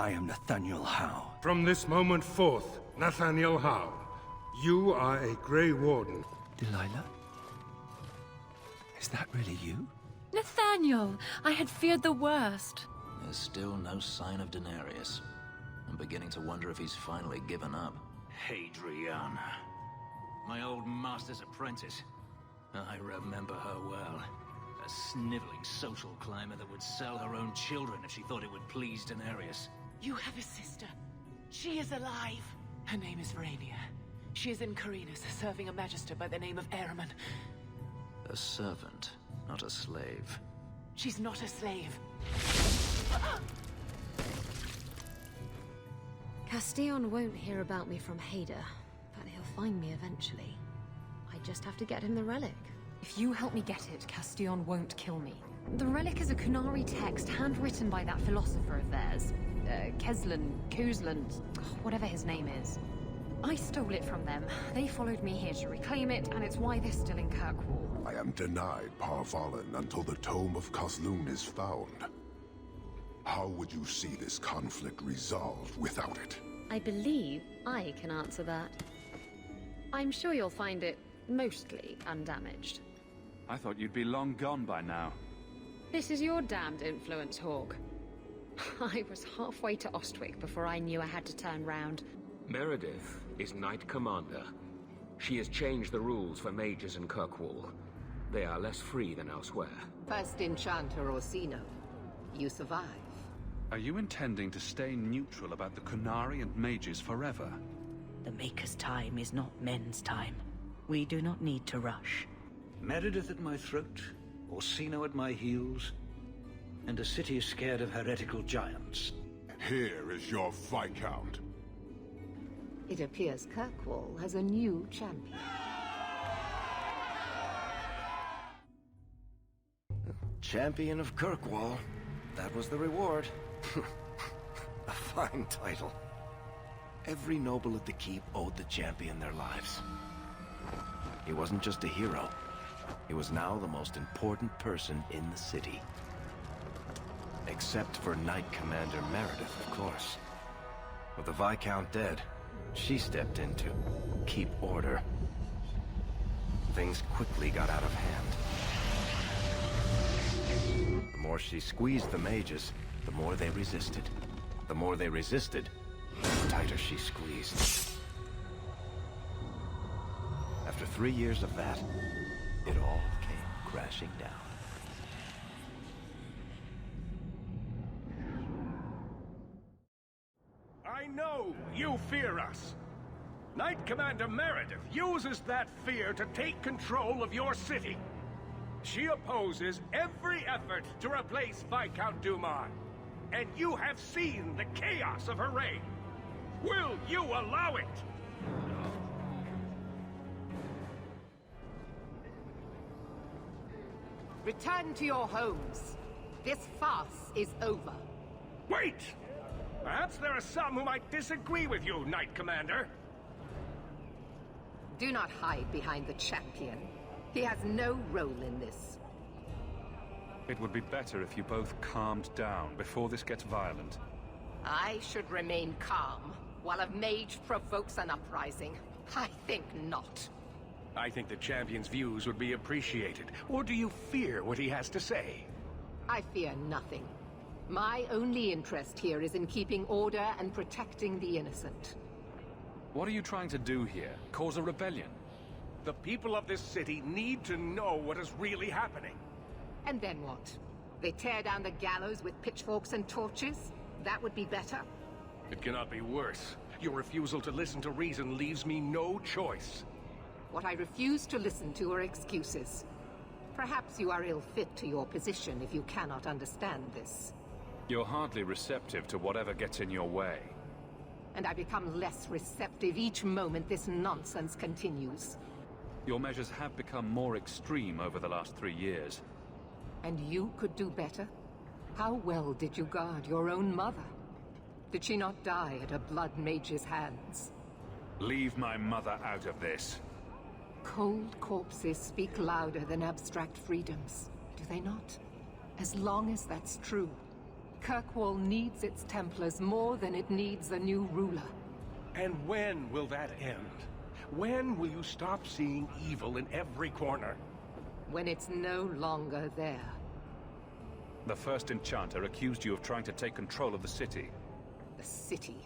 I am Nathaniel Howe. From this moment forth, Nathaniel Howe, you are a Grey Warden. Delilah? Is that really you? Nathaniel! I had feared the worst. There's still no sign of Daenerys. I'm beginning to wonder if he's finally given up. Hadriana. My old master's apprentice. I remember her well. A sniveling social climber that would sell her own children if she thought it would please Daenerys. You have a sister. She is alive. Her name is Rhaenyra. She is in Carinus, serving a magister by the name of Aemon. A servant, not a slave. She's not a slave. Castillon won't hear about me from Hader, but he'll find me eventually. I just have to get him the relic. If you help me get it, Castillon won't kill me. The relic is a Qunari text handwritten by that philosopher of theirs. Kuzlan, whatever his name is. I stole it from them. They followed me here to reclaim it, and it's why they're still in Kirkwall. I am denied Parvalen until the Tome of Kosloon is found. How would you see this conflict resolved without it? I believe I can answer that. I'm sure you'll find it mostly undamaged. I thought you'd be long gone by now. This is your damned influence, Hawk. I was halfway to Ostwick before I knew I had to turn round. Meredith is Knight Commander. She has changed the rules for mages in Kirkwall. They are less free than elsewhere. First Enchanter Orsino. You survive. Are you intending to stay neutral about the Qunari and mages forever? The Maker's time is not men's time. We do not need to rush. Meredith at my throat, Orsino at my heels, and a city scared of heretical giants. Here is your Viscount. It appears Kirkwall has a new champion. Champion of Kirkwall. That was the reward. A fine title. Every noble at the keep owed the champion their lives. He wasn't just a hero. He was now the most important person in the city. Except for Knight Commander Meredith, of course. With the Viscount dead, she stepped in to keep order. Things quickly got out of hand. The more she squeezed the mages, the more they resisted. The more they resisted, the tighter she squeezed. After 3 years of that, it all came crashing down. I know you fear us. Knight Commander Meredith uses that fear to take control of your city. She opposes every effort to replace Viscount Dumont. And you have seen the chaos of her reign. Will you allow it? Return to your homes. This farce is over. Wait! Perhaps there are some who might disagree with you, Knight Commander. Do not hide behind the champion. He has no role in this. It would be better if you both calmed down before this gets violent. I should remain calm while a mage provokes an uprising. I think not. I think the champion's views would be appreciated. Or do you fear what he has to say? I fear nothing. My only interest here is in keeping order and protecting the innocent. What are you trying to do here? Cause a rebellion? The people of this city need to know what is really happening. And then what? They tear down the gallows with pitchforks and torches? That would be better? It cannot be worse. Your refusal to listen to reason leaves me no choice. What I refuse to listen to are excuses. Perhaps you are ill-fit to your position if you cannot understand this. You're hardly receptive to whatever gets in your way. And I become less receptive each moment this nonsense continues. Your measures have become more extreme over the last 3 years. And you could do better? How well did you guard your own mother? Did she not die at a blood mage's hands? Leave my mother out of this. Cold corpses speak louder than abstract freedoms, do they not? As long as that's true. Kirkwall needs its Templars more than it needs a new ruler. And when will that end? When will you stop seeing evil in every corner? When it's no longer there. The first Enchanter accused you of trying to take control of the city. The city.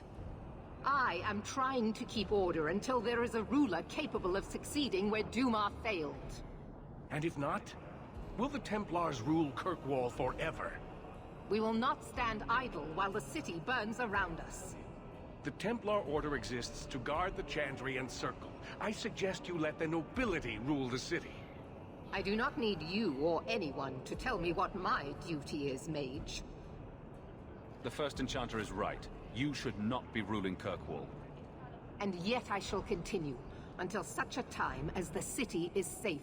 I am trying to keep order until there is a ruler capable of succeeding where Duma failed. And if not, will the Templars rule Kirkwall forever? We will not stand idle while the city burns around us. The Templar Order exists to guard the Chantry and Circle. I suggest you let the nobility rule the city. I do not need you or anyone to tell me what my duty is, Mage. The first Enchanter is right. You should not be ruling Kirkwall. And yet I shall continue, until such a time as the city is safe.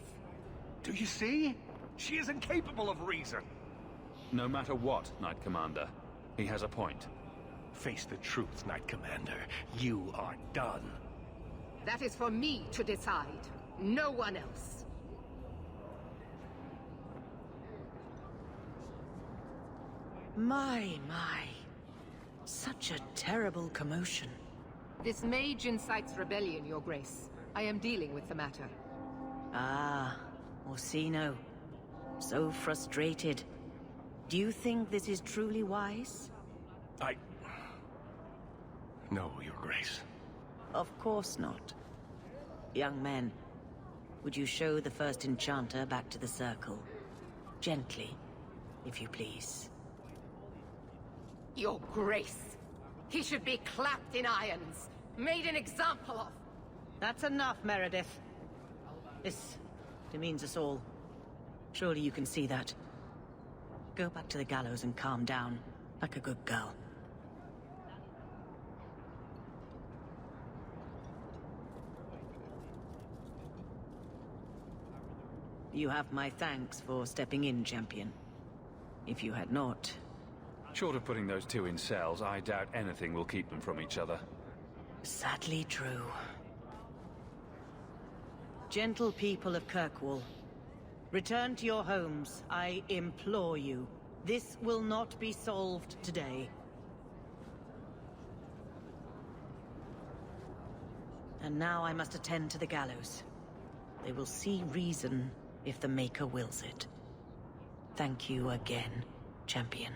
Do you see? She is incapable of reason. No matter what, Knight Commander, he has a point. Face the truth, Knight Commander. You are done. That is for me to decide, no one else. My. Such a terrible commotion. This mage incites rebellion, Your Grace. I am dealing with the matter. Ah, Orsino. So frustrated. Do you think this is truly wise? No, Your Grace. Of course not. Young men, would you show the first Enchanter back to the Circle? Gently, if you please. Your Grace! He should be clapped in irons, made an example of! That's enough, Meredith. This demeans us all. Surely you can see that. Go back to the gallows and calm down, like a good girl. You have my thanks for stepping in, Champion. If you had not... Short of putting those two in cells, I doubt anything will keep them from each other. Sadly true. Gentle people of Kirkwall, return to your homes, I implore you. This will not be solved today. And now I must attend to the gallows. They will see reason if the Maker wills it. Thank you again, Champion.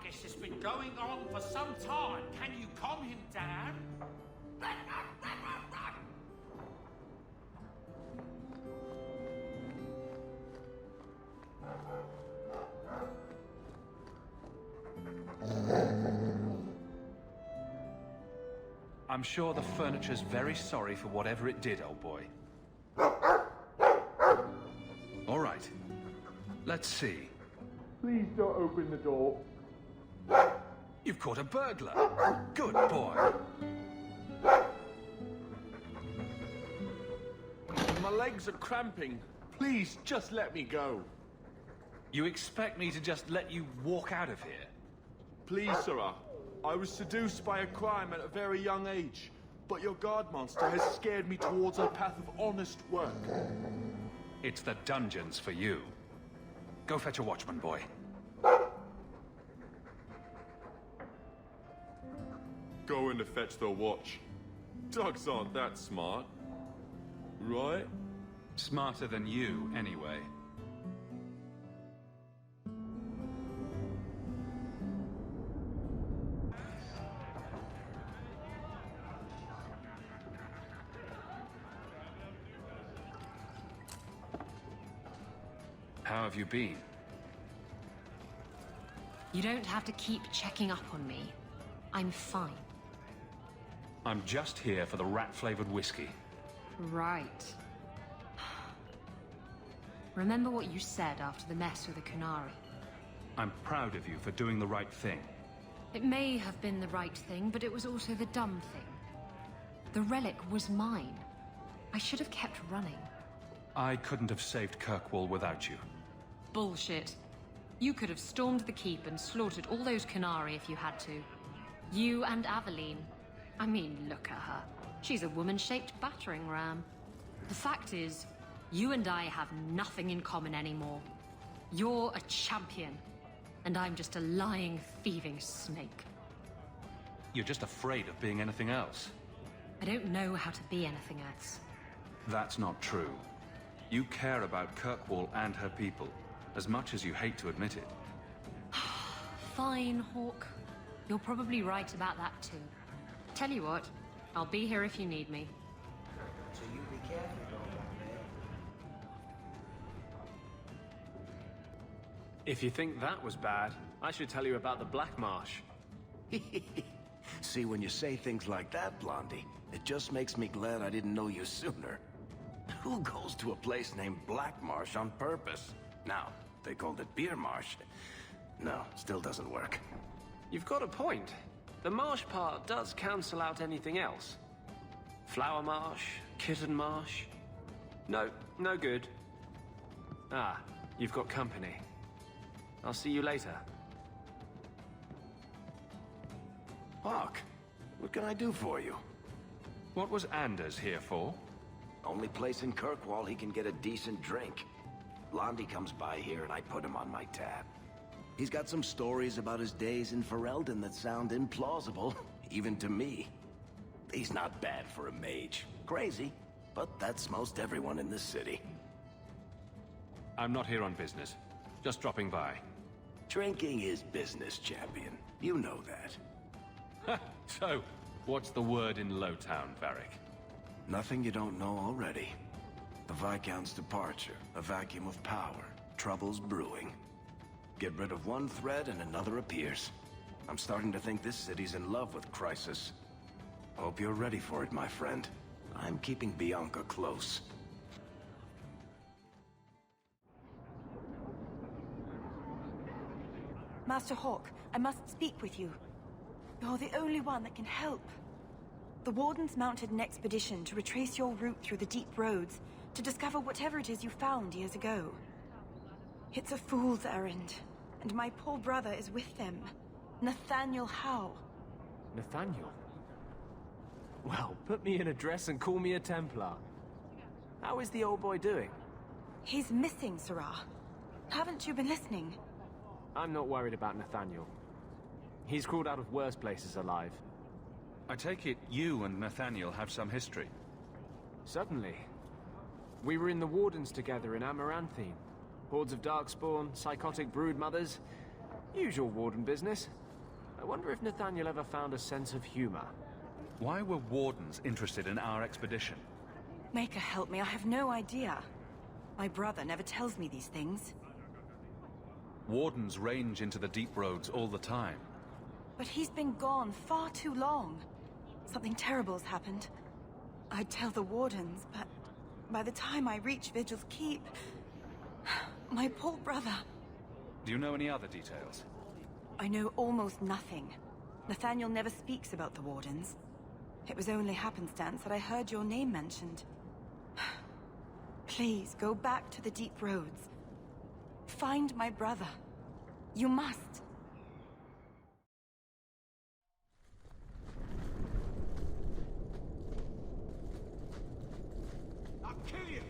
ruckus has been going on for some time. Can you calm him down? I'm sure the furniture's very sorry for whatever it did, old boy. All right. Let's see. Please don't open the door. You've caught a burglar. Good boy. My legs are cramping. Please, just let me go. You expect me to just let you walk out of here? Please, sirrah. I was seduced by a crime at a very young age, but your guard monster has scared me towards a path of honest work. It's the dungeons for you. Go fetch a watchman, boy. Going to fetch the watch. Dogs aren't that smart. Right? Smarter than you, anyway. How have you been? You don't have to keep checking up on me. I'm fine. I'm just here for the rat-flavored whiskey. Right. Remember what you said after the mess with the Qunari? I'm proud of you for doing the right thing. It may have been the right thing, but it was also the dumb thing. The relic was mine. I should have kept running. I couldn't have saved Kirkwall without you. Bullshit. You could have stormed the keep and slaughtered all those Qunari if you had to. You and Aveline. I mean, look at her. She's a woman-shaped battering ram. The fact is, you and I have nothing in common anymore. You're a champion, and I'm just a lying, thieving snake. You're just afraid of being anything else. I don't know how to be anything else. That's not true. You care about Kirkwall and her people, as much as you hate to admit it. Fine, Hawk. You're probably right about that too. Tell you what, I'll be here if you need me. So you be careful, If you think that was bad, I should tell you about the Black Marsh. See, when you say things like that, Blondie, it just makes me glad I didn't know you sooner. Who goes to a place named Black Marsh on purpose? Now, if they called it Beer Marsh. No, still doesn't work. You've got a point. The marsh part does cancel out anything else. Flower Marsh, Kitten Marsh. No, no good. Ah, you've got company. I'll see you later. Hawk, what can I do for you? What was Anders here for? Only place in Kirkwall he can get a decent drink. Blondie comes by here and I put him on my tab. He's got some stories about his days in Ferelden that sound implausible, even to me. He's not bad for a mage. Crazy, but that's most everyone in this city. I'm not here on business. Just dropping by. Drinking is business, champion. You know that. So, what's the word in Lowtown, Varric? Nothing you don't know already. The Viscount's departure, a vacuum of power, troubles brewing. Get rid of one thread and another appears. I'm starting to think this city's in love with Crisis. Hope you're ready for it, my friend. I'm keeping Bianca close. Master Hawk, I must speak with you. You're the only one that can help. The Wardens mounted an expedition to retrace your route through the deep roads to discover whatever it is you found years ago. It's a fool's errand, and my poor brother is with them. Nathaniel Howe. Nathaniel? Well, put me in a dress and call me a Templar. How is the old boy doing? He's missing, Sirrah. Haven't you been listening? I'm not worried about Nathaniel. He's crawled out of worse places alive. I take it you and Nathaniel have some history? Certainly. We were in the Wardens together in Amaranthine. Hordes of Darkspawn, psychotic brood mothers. Usual Warden business. I wonder if Nathaniel ever found a sense of humor. Why were Wardens interested in our expedition? Maker help me, I have no idea. My brother never tells me these things. Wardens range into the deep roads all the time. But he's been gone far too long. Something terrible has happened. I'd tell the Wardens, but by the time I reach Vigil's Keep... my poor brother... Do you know any other details? I know almost nothing. Nathaniel never speaks about the Wardens. It was only happenstance that I heard your name mentioned. Please, go back to the deep roads. Find my brother. You must. I'll kill you!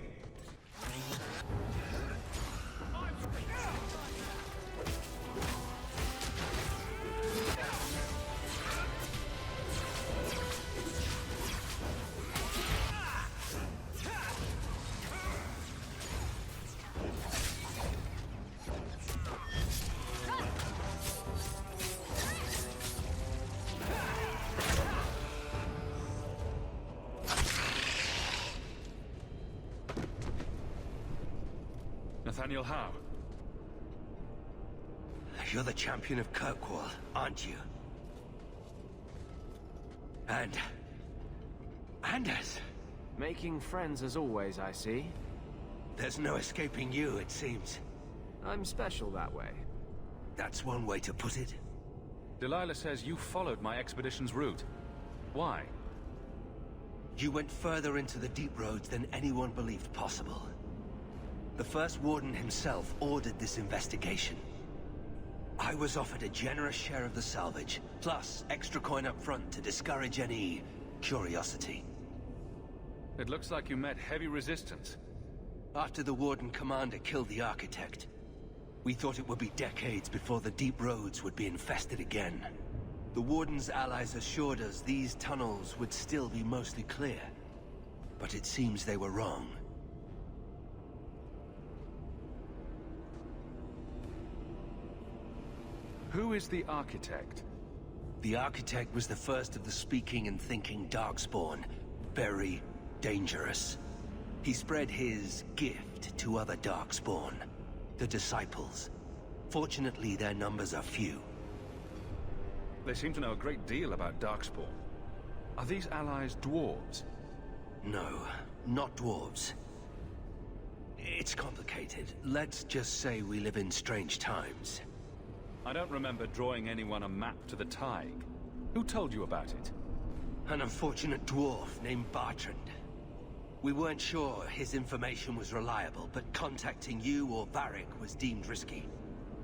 Nathaniel Howe. You're the champion of Kirkwall, aren't you? And Anders. Making friends as always, I see. There's no escaping you, it seems. I'm special that way. That's one way to put it. Delilah says you followed my expedition's route. Why? You went further into the deep roads than anyone believed possible. The first Warden himself ordered this investigation. I was offered a generous share of the salvage, plus extra coin up front to discourage any curiosity. It looks like you met heavy resistance. After the Warden Commander killed the Architect, we thought it would be decades before the deep roads would be infested again. The Warden's allies assured us these tunnels would still be mostly clear, but it seems they were wrong. Who is the Architect? The Architect was the first of the speaking and thinking Darkspawn. Very dangerous. He spread his gift to other Darkspawn, the Disciples. Fortunately, their numbers are few. They seem to know a great deal about Darkspawn. Are these allies dwarves? No, not dwarves. It's complicated. Let's just say we live in strange times. I don't remember drawing anyone a map to the Tig. Who told you about it? An unfortunate dwarf named Bartrand. We weren't sure his information was reliable, but contacting you or Varric was deemed risky.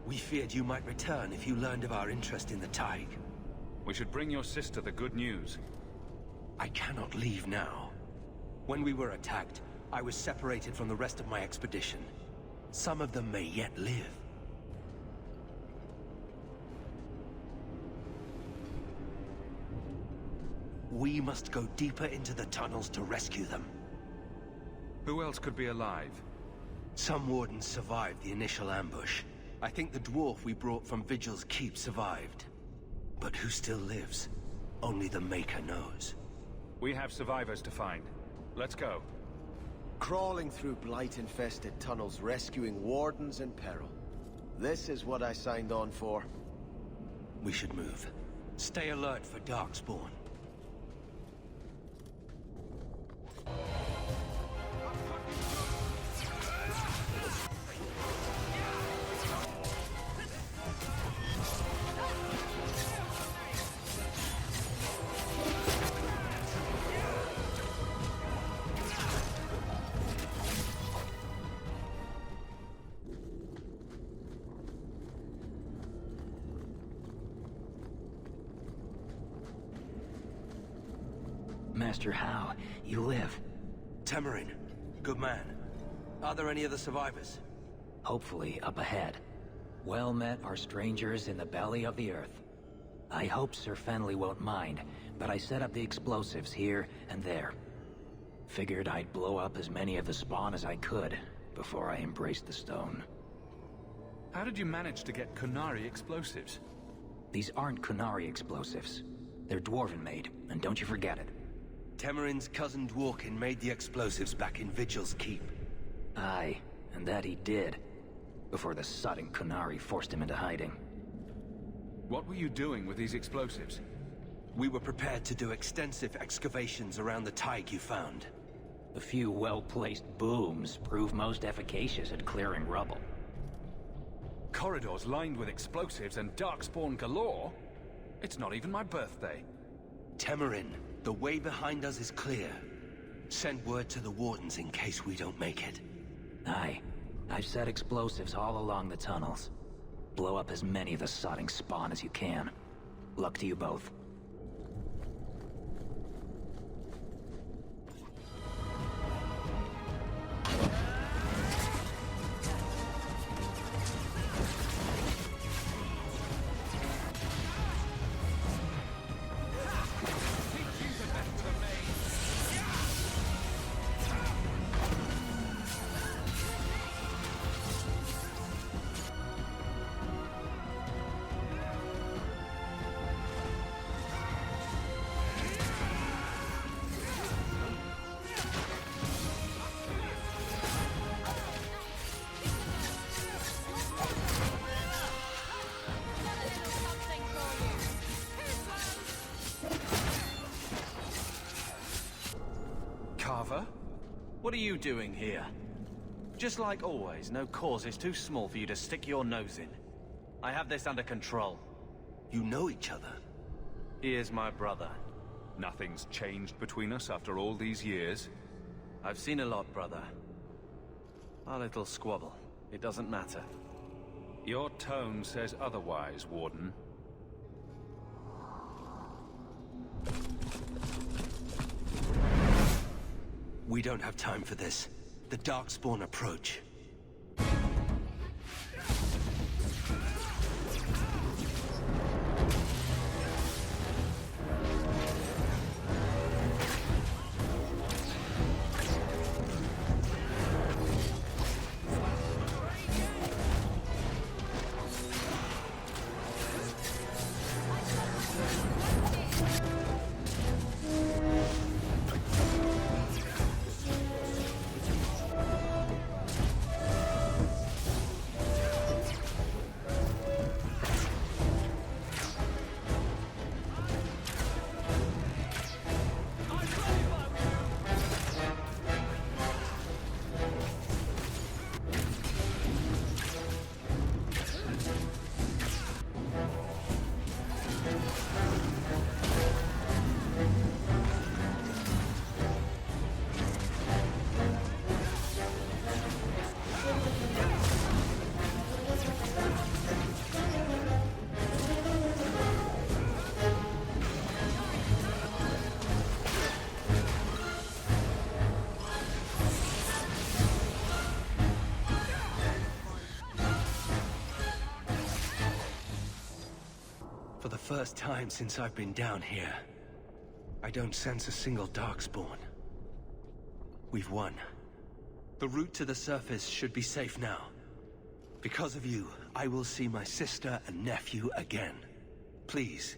We feared you might return if you learned of our interest in the Tig. We should bring your sister the good news. I cannot leave now. When we were attacked, I was separated from the rest of my expedition. Some of them may yet live. We must go deeper into the tunnels to rescue them. Who else could be alive? Some Wardens survived the initial ambush. I think the dwarf we brought from Vigil's Keep survived. But who still lives? Only the Maker knows. We have survivors to find. Let's go. Crawling through blight-infested tunnels, rescuing Wardens in peril. This is what I signed on for. We should move. Stay alert for Darkspawn. Master Howe, you live. Temerin, good man. Are there any other survivors? Hopefully up ahead. Well met are strangers in the belly of the earth. I hope Sir Fenley won't mind, but I set up the explosives here and there. Figured I'd blow up as many of the spawn as I could before I embraced the stone. How did you manage to get Qunari explosives? These aren't Qunari explosives. They're Dwarven-made, and don't you forget it. Temerin's cousin Dworkin made the explosives back in Vigil's Keep. Aye, and that he did. Before the sudden Qunari forced him into hiding. What were you doing with these explosives? We were prepared to do extensive excavations around the Tig you found. A few well-placed booms prove most efficacious at clearing rubble. Corridors lined with explosives and darkspawn galore? It's not even my birthday. Temerin, the way behind us is clear. Send word to the Wardens in case we don't make it. Aye. I've set explosives all along the tunnels. Blow up as many of the sodding spawn as you can. Luck to you both. What are you doing here? Just like always, no cause is too small for you to stick your nose in. I have this under control. You know each other? He is my brother. Nothing's changed between us after all these years? I've seen a lot, brother. Our little squabble. It doesn't matter. Your tone says otherwise, Warden. We don't have time for this. The Darkspawn approach. For the first time since I've been down here, I don't sense a single Darkspawn. We've won. The route to the surface should be safe now. Because of you, I will see my sister and nephew again. Please,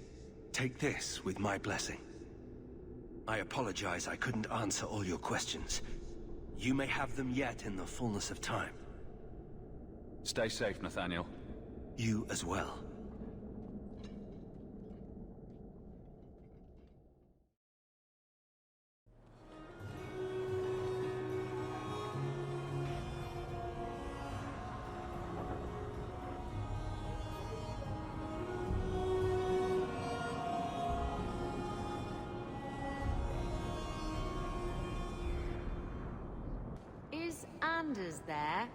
take this with my blessing. I apologize I couldn't answer all your questions. You may have them yet in the fullness of time. Stay safe, Nathaniel. You as well. Is Anders there?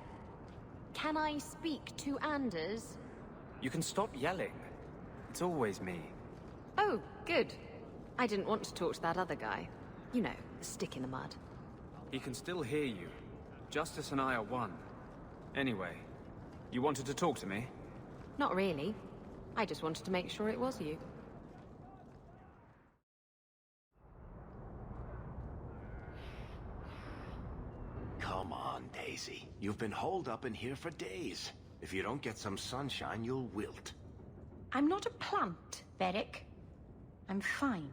Can I speak to Anders? You can stop yelling. It's always me. Oh, good. I didn't want to talk to that other guy. You know, the stick in the mud. He can still hear you. Justice and I are one. Anyway, you wanted to talk to me? Not really. I just wanted to make sure it was you. Come on, Daisy. You've been holed up in here for days. If you don't get some sunshine, you'll wilt. I'm not a plant, Varric. I'm fine.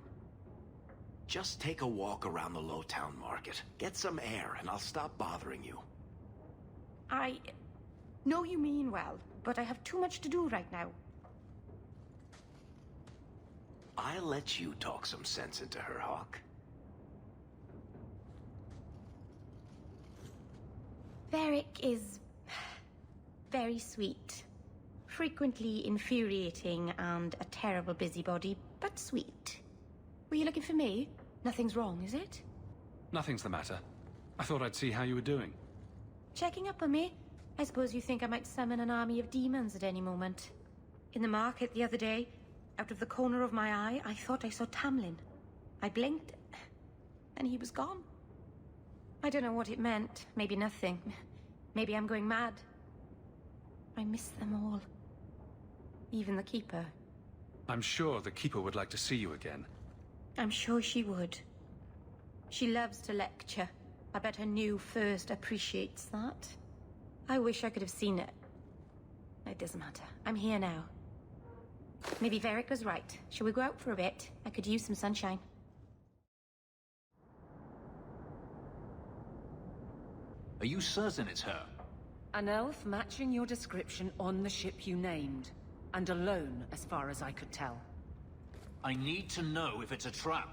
Just take a walk around the Lowtown Market. Get some air, and I'll stop bothering you. I know you mean well, but I have too much to do right now. I'll let you talk some sense into her, Hawk. Varric is very sweet. Frequently infuriating and a terrible busybody, but sweet. Were you looking for me? Nothing's wrong, is it? Nothing's the matter. I thought I'd see how you were doing. Checking up on me? I suppose you think I might summon an army of demons at any moment. In the market the other day, out of the corner of my eye, I thought I saw Tamlin. I blinked, and he was gone. I don't know what it meant. Maybe nothing. Maybe I'm going mad. I miss them all. Even the Keeper. I'm sure the Keeper would like to see you again. I'm sure she would. She loves to lecture. I bet her new first appreciates that. I wish I could have seen it. It doesn't matter. I'm here now. Maybe Varric was right. Shall we go out for a bit? I could use some sunshine. Are you certain it's her? An elf matching your description on the ship you named. And alone, as far as I could tell. I need to know if it's a trap.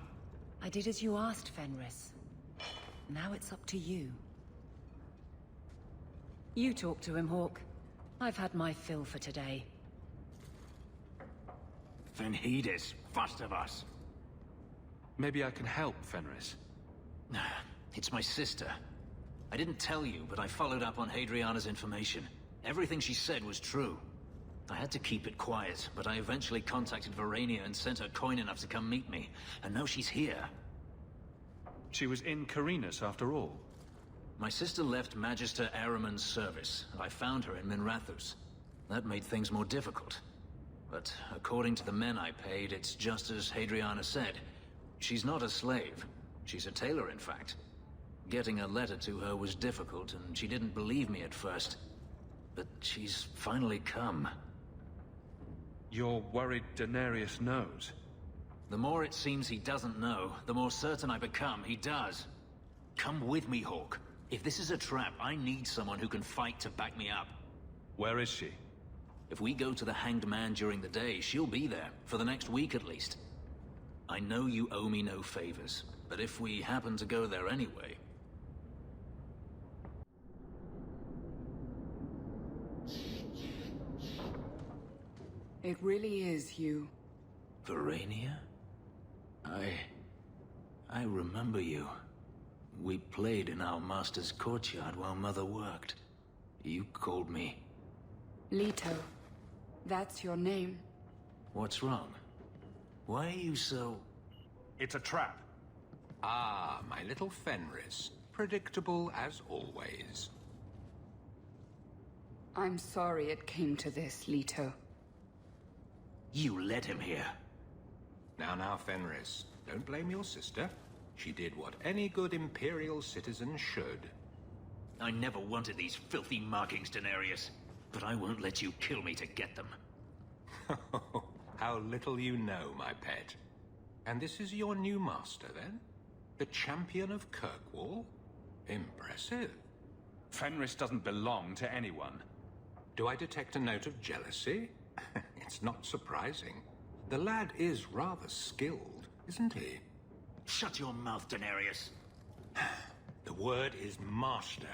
I did as you asked, Fenris. Now it's up to you. You talk to him, Hawk. I've had my fill for today. Venhidis, first of us. Maybe I can help, Fenris. It's my sister. I didn't tell you, but I followed up on Hadriana's information. Everything she said was true. I had to keep it quiet, but I eventually contacted Verania and sent her coin enough to come meet me. And now she's here. She was in Carinus after all. My sister left Magister Ahriman's service, and I found her in Minrathous. That made things more difficult. But according to the men I paid, it's just as Hadriana said. She's not a slave. She's a tailor, in fact. Getting a letter to her was difficult, and she didn't believe me at first. But she's finally come. You're worried Denarius knows? The more it seems he doesn't know, the more certain I become he does. Come with me, Hawk. If this is a trap, I need someone who can fight to back me up. Where is she? If we go to the Hanged Man during the day, she'll be there, for the next week at least. I know you owe me no favors, but if we happen to go there anyway... It really is you. Verania? I remember you. We played in our master's courtyard while Mother worked. You called me... Leto. That's your name. What's wrong? Why are you so... It's a trap. Ah, my little Fenris. Predictable as always. I'm sorry it came to this, Leto. You led him here. Now, Fenris. Don't blame your sister. She did what any good Imperial citizen should. I never wanted these filthy markings, Denarius. But I won't let you kill me to get them. How little you know, my pet. And this is your new master, then? The champion of Kirkwall? Impressive. Fenris doesn't belong to anyone. Do I detect a note of jealousy? It's not surprising. The lad is rather skilled, isn't he? Shut your mouth, Denarius. The word is master.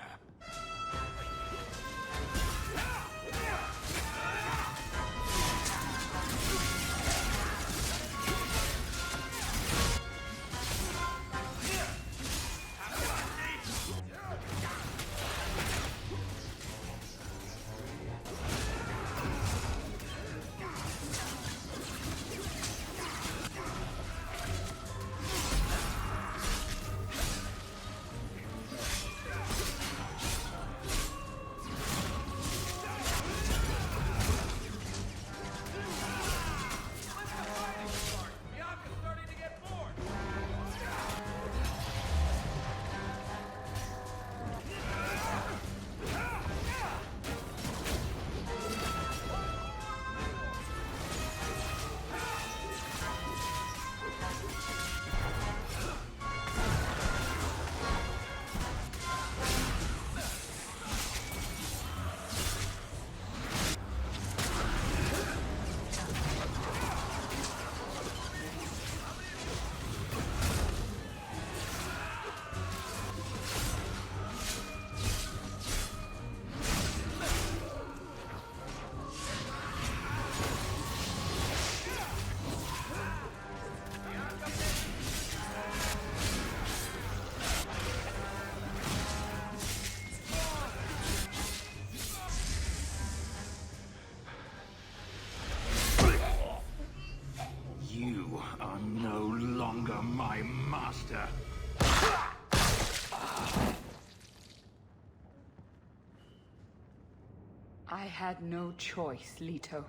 I had no choice, Leto.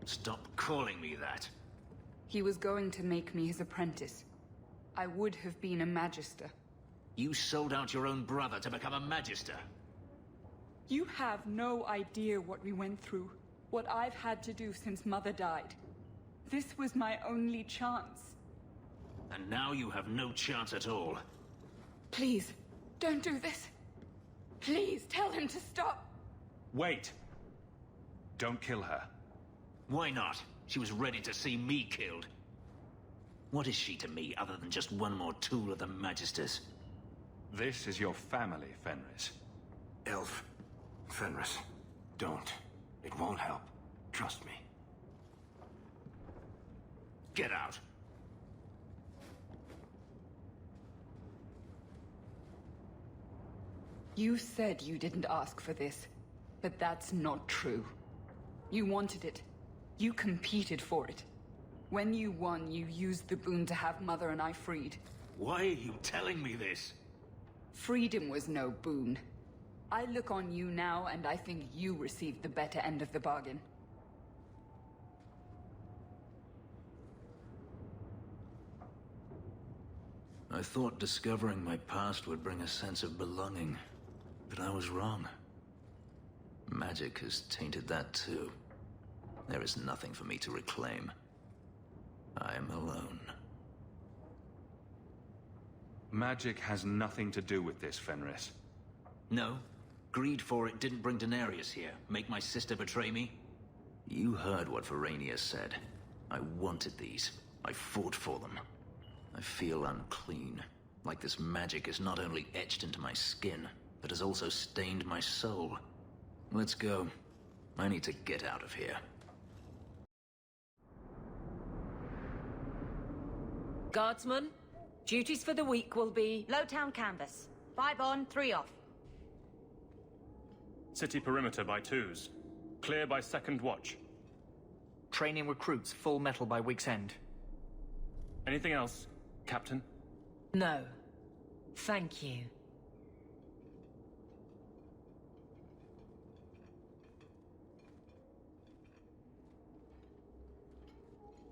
Stop calling me that. He was going to make me his apprentice. I would have been a magister. You sold out your own brother to become a magister. You have no idea what we went through, what I've had to do since Mother died. This was my only chance. And now you have no chance at all. Please, don't do this. Please, tell him to stop. Wait. Don't kill her. Why not? She was ready to see me killed. What is she to me other than just one more tool of the Magisters? This is your family, Fenris. Elf. Fenris. Don't. It won't help. Trust me. Get out. You said you didn't ask for this, but that's not true. You wanted it. You competed for it. When you won, you used the boon to have Mother and I freed. Why are you telling me this? Freedom was no boon. I look on you now, and I think you received the better end of the bargain. I thought discovering my past would bring a sense of belonging, but I was wrong. Magic has tainted that too. There is nothing for me to reclaim. I am alone. Magic has nothing to do with this, Fenris. No. Greed for it didn't bring Daenerys here. Make my sister betray me? You heard what Verania said. I wanted these. I fought for them. I feel unclean. Like this magic is not only etched into my skin, but has also stained my soul. Let's go. I need to get out of here. Guardsmen, duties for the week will be... Lowtown canvas. 5 on, 3 off. City perimeter by 2s. Clear by 2nd watch. Training recruits full metal by week's end. Anything else, Captain? No. Thank you.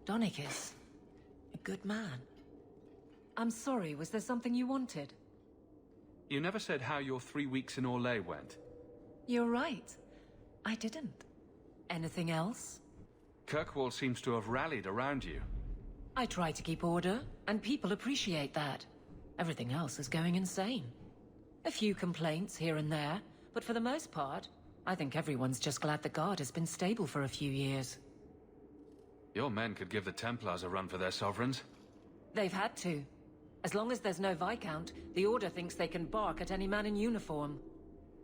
Donicus. A good man. I'm sorry, was there something you wanted? You never said how your 3 weeks in Orlais went. You're right. I didn't. Anything else? Kirkwall seems to have rallied around you. I try to keep order, and people appreciate that. Everything else is going insane. A few complaints here and there, but for the most part, I think everyone's just glad the Guard has been stable for a few years. Your men could give the Templars a run for their sovereigns. They've had to. As long as there's no Viscount, the Order thinks they can bark at any man in uniform.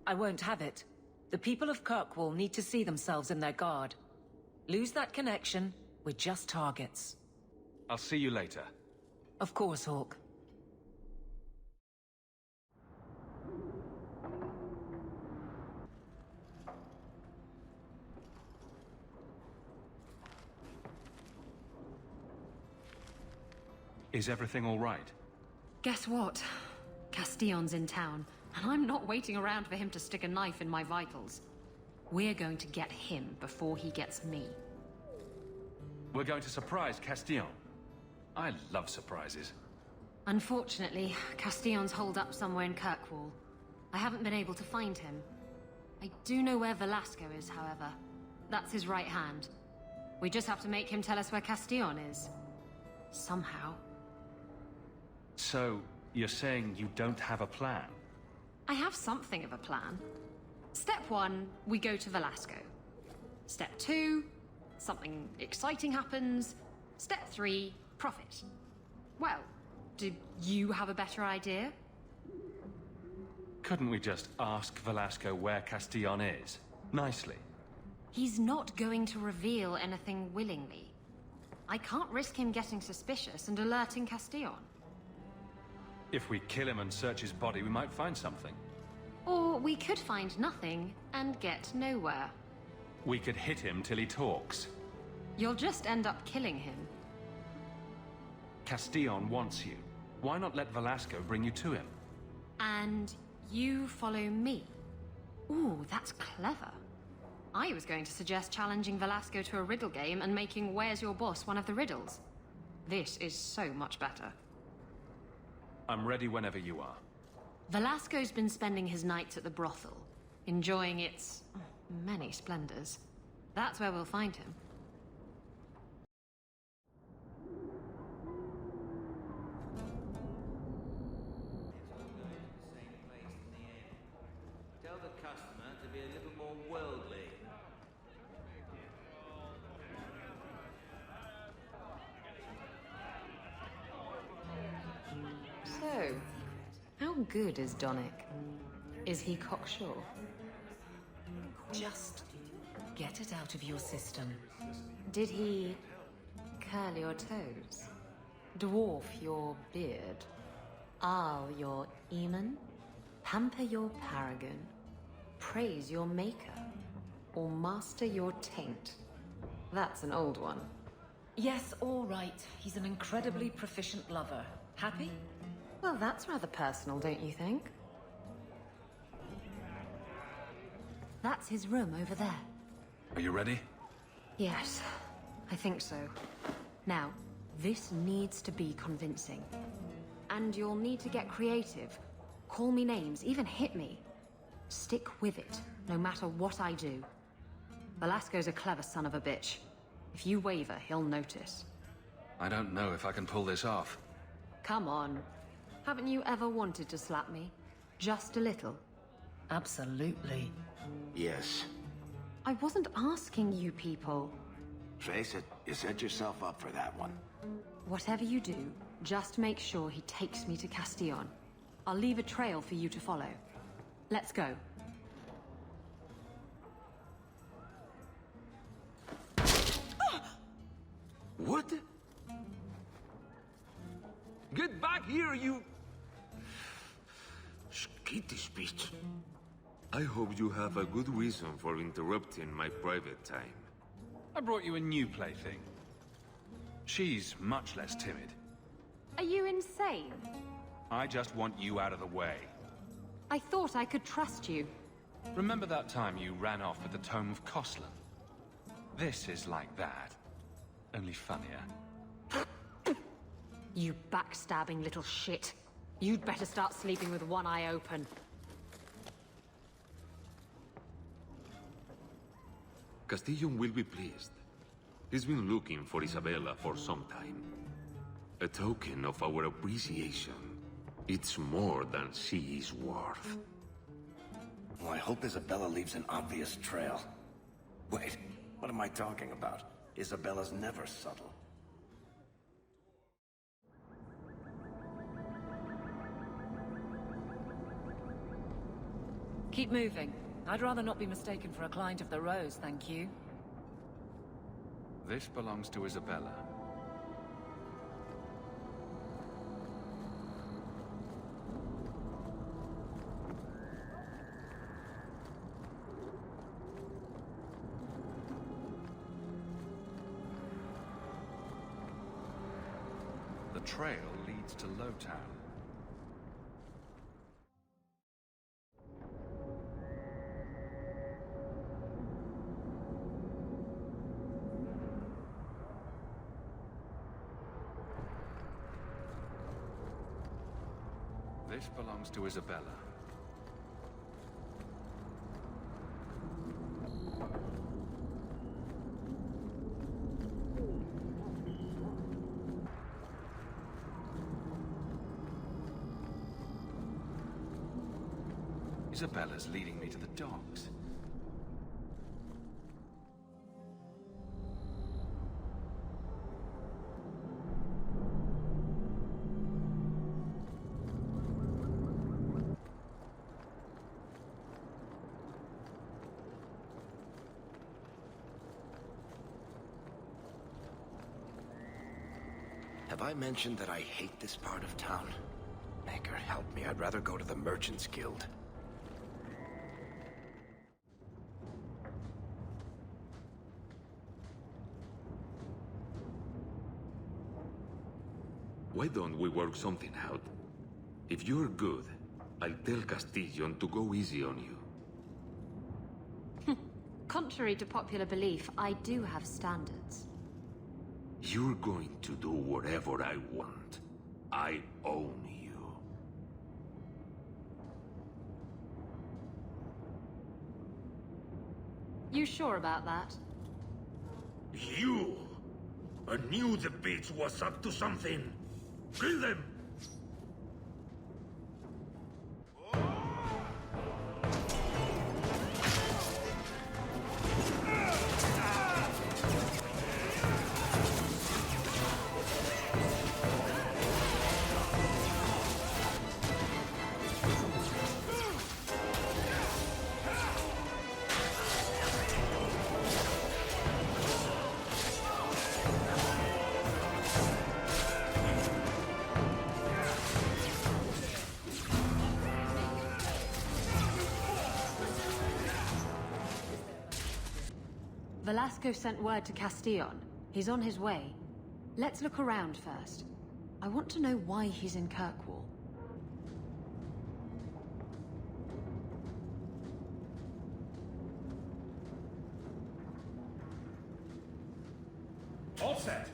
I won't have it. The people of Kirkwall need to see themselves in their Guard. Lose that connection, we're just targets. I'll see you later. Of course, Hawk. Is everything all right? Guess what? Castillon's in town, and I'm not waiting around for him to stick a knife in my vitals. We're going to get him before he gets me. We're going to surprise Castillon. I love surprises. Unfortunately, Castillon's holed up somewhere in Kirkwall. I haven't been able to find him. I do know where Velasco is, however. That's his right hand. We just have to make him tell us where Castillon is. Somehow. So, you're saying you don't have a plan? I have something of a plan. Step 1, we go to Velasco. Step 2, something exciting happens. Step 3, profit. Well, do you have a better idea? Couldn't we just ask Velasco where Castillon is? Nicely. He's not going to reveal anything willingly. I can't risk him getting suspicious and alerting Castillon. If we kill him and search his body, we might find something. Or we could find nothing and get nowhere. We could hit him till he talks. You'll just end up killing him. Castillon wants you. Why not let Velasco bring you to him? And you follow me. Ooh, that's clever. I was going to suggest challenging Velasco to a riddle game and making Where's Your Boss one of the riddles. This is so much better. I'm ready whenever you are. Velasco's been spending his nights at the brothel, enjoying its many splendors. That's where we'll find him. Tell the customer to be a little more worldly. So, how good is Donick? Is he cocksure? Just get it out of your system. Did he curl your toes? Dwarf your beard? Arl your Eamon? Pamper your paragon? Praise your maker? Or master your taint? That's an old one. Yes, all right. He's an incredibly proficient lover. Happy? Well, that's rather personal, don't you think? That's his room over there. Are you ready? Yes, I think so. Now, this needs to be convincing. And you'll need to get creative. Call me names, even hit me. Stick with it, no matter what I do. Velasco's a clever son of a bitch. If you waver, he'll notice. I don't know if I can pull this off. Come on. Haven't you ever wanted to slap me? Just a little? Absolutely. Yes. I wasn't asking you people. Face it, you set yourself up for that one. Whatever you do, just make sure he takes me to Castillon. I'll leave a trail for you to follow. Let's go. What? Get back here, you... skittish bitch. I hope you have a good reason for interrupting my private time. I brought you a new plaything. She's much less timid. Are you insane? I just want you out of the way. I thought I could trust you. Remember that time you ran off with the Tome of Koslan? This is like that, only funnier. You backstabbing little shit. You'd better start sleeping with one eye open. Castillon will be pleased. He's been looking for Isabela for some time. A token of our appreciation. It's more than she is worth. Well, I hope Isabela leaves an obvious trail. Wait, what am I talking about? Isabela's never subtle. Keep moving. I'd rather not be mistaken for a client of the Rose, thank you. This belongs to Isabela. The trail leads to Lowtown. This belongs to Isabela. Isabela's leading me to the docks. Have I mentioned that I hate this part of town? Maker, help me. I'd rather go to the Merchants Guild. Why don't we work something out? If you're good, I'll tell Castillon to go easy on you. Contrary to popular belief, I do have standards. You're going to do whatever I want. I own you. You sure about that? You! I knew the bitch was up to something. Kill them! Velasco sent word to Castillon. He's on his way. Let's look around first. I want to know why he's in Kirkwall. All set.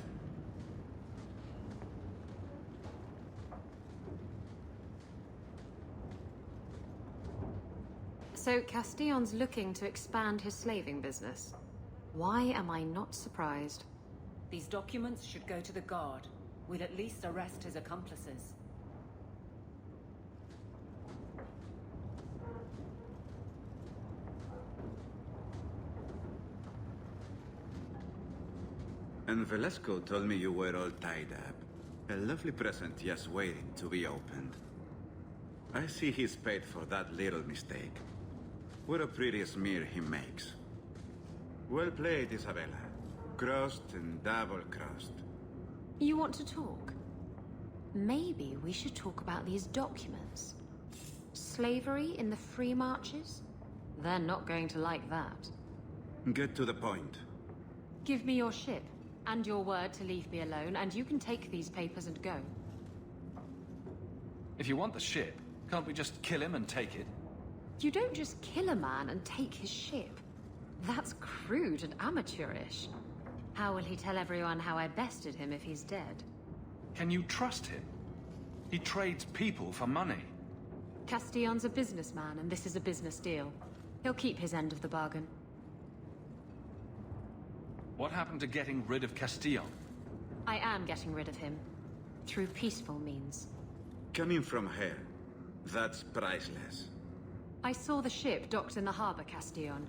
So Castillon's looking to expand his slaving business. Why am I not surprised? These documents should go to the guard. We'll at least arrest his accomplices. And Velasco told me you were all tied up. A lovely present just waiting to be opened. I see he's paid for that little mistake. What a pretty smear he makes. Well played, Isabela. Crossed and double-crossed. You want to talk? Maybe we should talk about these documents. Slavery in the free marches? They're not going to like that. Get to the point. Give me your ship, and your word to leave me alone, and you can take these papers and go. If you want the ship, can't we just kill him and take it? You don't just kill a man and take his ship. That's crude and amateurish. How will he tell everyone how I bested him if he's dead? Can you trust him? He trades people for money. Castillon's a businessman, and this is a business deal. He'll keep his end of the bargain. What happened to getting rid of Castillon? I am getting rid of him. Through peaceful means. Coming from her, that's priceless. I saw the ship docked in the harbor, Castillon.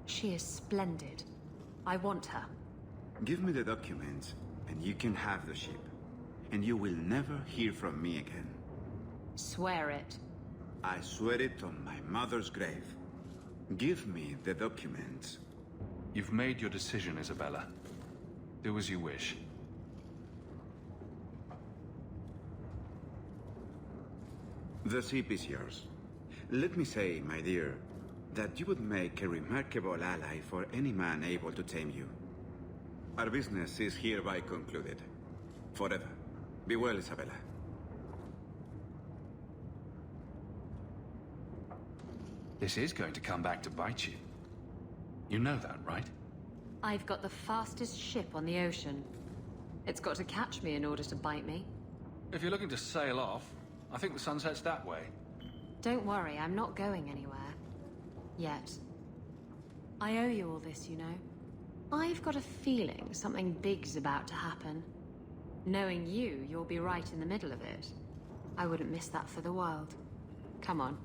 She is splendid. I want her. Give me the documents, and you can have the ship. And you will never hear from me again. Swear it. I swear it on my mother's grave. Give me the documents. You've made your decision, Isabela. Do as you wish. The ship is yours. Let me say, my dear, that you would make a remarkable ally for any man able to tame you. Our business is hereby concluded. Forever. Be well, Isabela. This is going to come back to bite you. You know that, right? I've got the fastest ship on the ocean. It's got to catch me in order to bite me. If you're looking to sail off, I think the sun sets that way. Don't worry, I'm not going anywhere. Yet. I owe you all this, you know. I've got a feeling something big's about to happen. Knowing you, you'll be right in the middle of it. I wouldn't miss that for the world. Come on.